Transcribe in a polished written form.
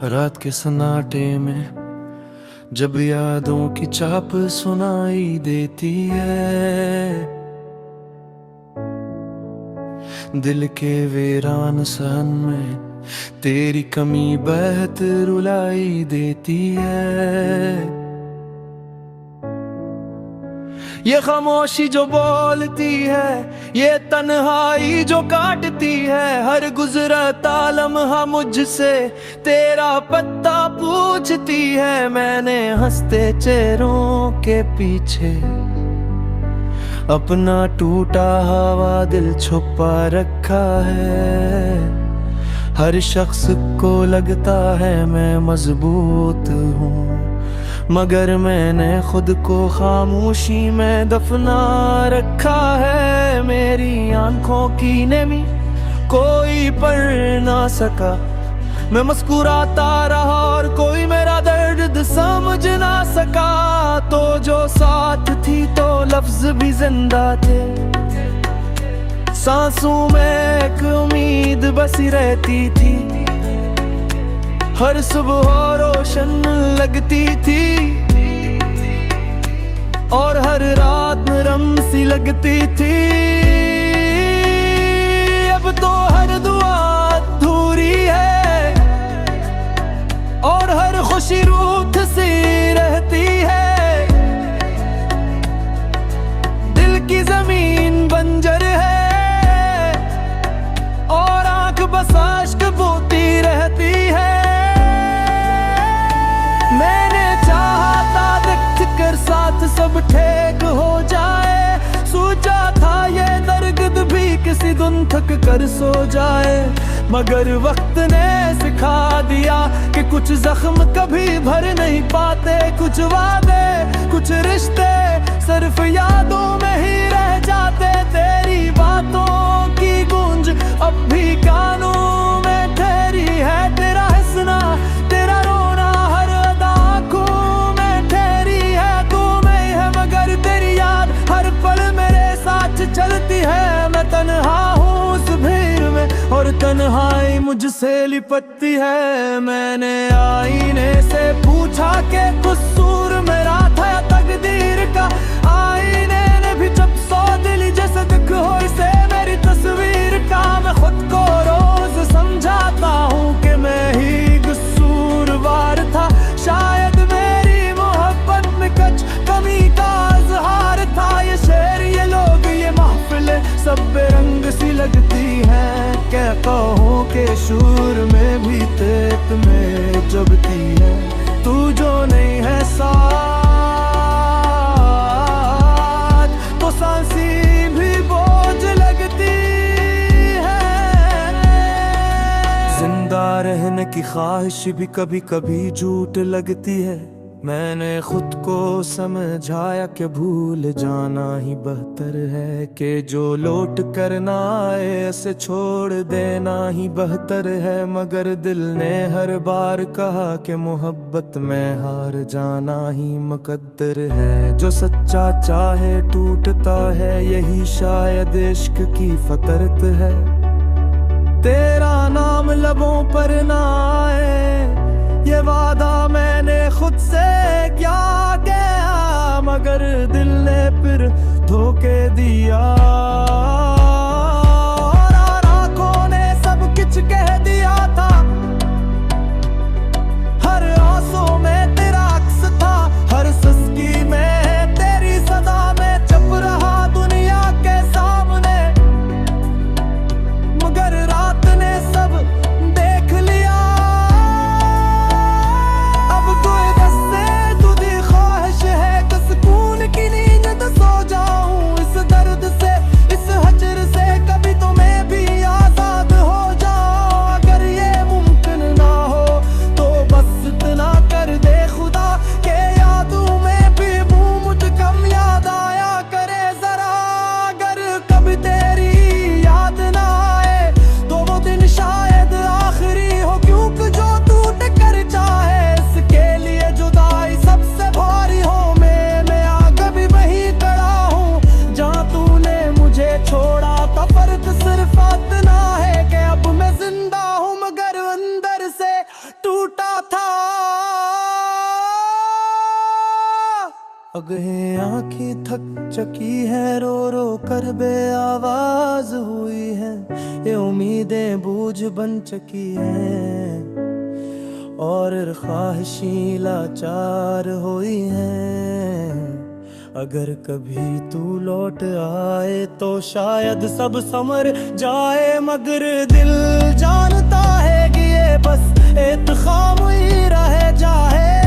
रात के सन्नाटे में जब यादों की चाप सुनाई देती है, दिल के वीरान सहन में तेरी कमी बहत रुलाई देती है। ये खामोशी जो बोलती है, ये तन्हाई जो काटती है, हर गुजरता लम्हा मुझसे तेरा पत्ता पूछती है। मैंने हंसते चेहरों के पीछे अपना टूटा हुआ दिल छुपा रखा है। हर शख्स को लगता है मैं मजबूत हूँ, मगर मैंने खुद को खामोशी में दफना रखा है। मेरी आंखों की नमी कोई पढ़ ना सका, मैं मुस्कुराता रहा और कोई मेरा दर्द समझ ना सका। तो जो साथ थी तो लफ्ज भी जिंदा थे, सांसों में एक उम्मीद बसी रहती थी। हर सुबह रोशन लगती थी और हर रात नरम सी लगती थी। अब तो हर दुआ अधूरी है और हर खुशी रूठ सी रहती है। दिल की जमीन बंजर है और आंख बस आश्क बोती रहती है। मैंने चाहा था देख कर साथ सब ठीक हो जाए, सोचा था ये दर्द भी किसी दिन थक कर सो जाए। मगर वक्त ने सिखा दिया कि कुछ जख्म कभी भर नहीं पाते। कुछ वादे कुछ रिश्ते सिर्फ यादों में ही रह जाते। तेरी बातों की गूंज अब भी कानों में ठहरी है। तेरा हंसना तेरा रोना हर अदा आँखों में ठहरी है। तू मैं है मगर तेरी याद हर पल मेरे साथ चलती है। मैं तन्हा हूँ उस भीड़ में और तन्हाई मुझसे लिपटती है। मैंने आईने से पूछा कि कसूर मेरा था या तकदीर का। आईने ने भी जब सौ दिल जैसे दुख हो इसे मेरी तस्वीर का। मैं खुद को रोज समझाता हूँ कि मैं ही कसूरवार था। शायद मेरी मोहब्बत में कुछ कमी का इजहार था। ये शेर ये लोग ये महफिलें सब बेरंग सी लगती हैं। क्या कहूँ के शूर में भी तेत में जबती है। तू जो नहीं है साथ तो सांसी भी बोझ लगती है। जिंदा रहने की ख्वाहिश भी कभी कभी झूठ लगती है। मैंने खुद को समझाया कि भूल जाना ही बेहतर है, कि जो लौट कर ना आए ऐसे छोड़ देना ही बेहतर है। मगर दिल ने हर बार कहा कि मोहब्बत में हार जाना ही मुकद्दर है। जो सच्चा चाहे टूटता है, यही शायद इश्क की फतरत है। तेरा नाम लबों पर ना आए ये वादा मैंने खुद से क्या किया, मगर दिल ने फिर धोखे दिया। और आंखों ने सब कुछ कह दिया था, हर आंसू में तेरा अक्स था। हर सिसकी में तेरी सदा में चुप रहा दुनिया के सामने। मगर रात ने सब देख लिया। इस लोग हैं आंखें थक चकी है, रो रो कर बेआवाज हुई है। ये उम्मीदें बूझ बन चकी है और ख्वाहिशें लाचार हुई हैं। अगर कभी तू लौट आए तो शायद सब समर जाए, मगर दिल जानता है कि ये बस एक ख्वाब ही रह जाए।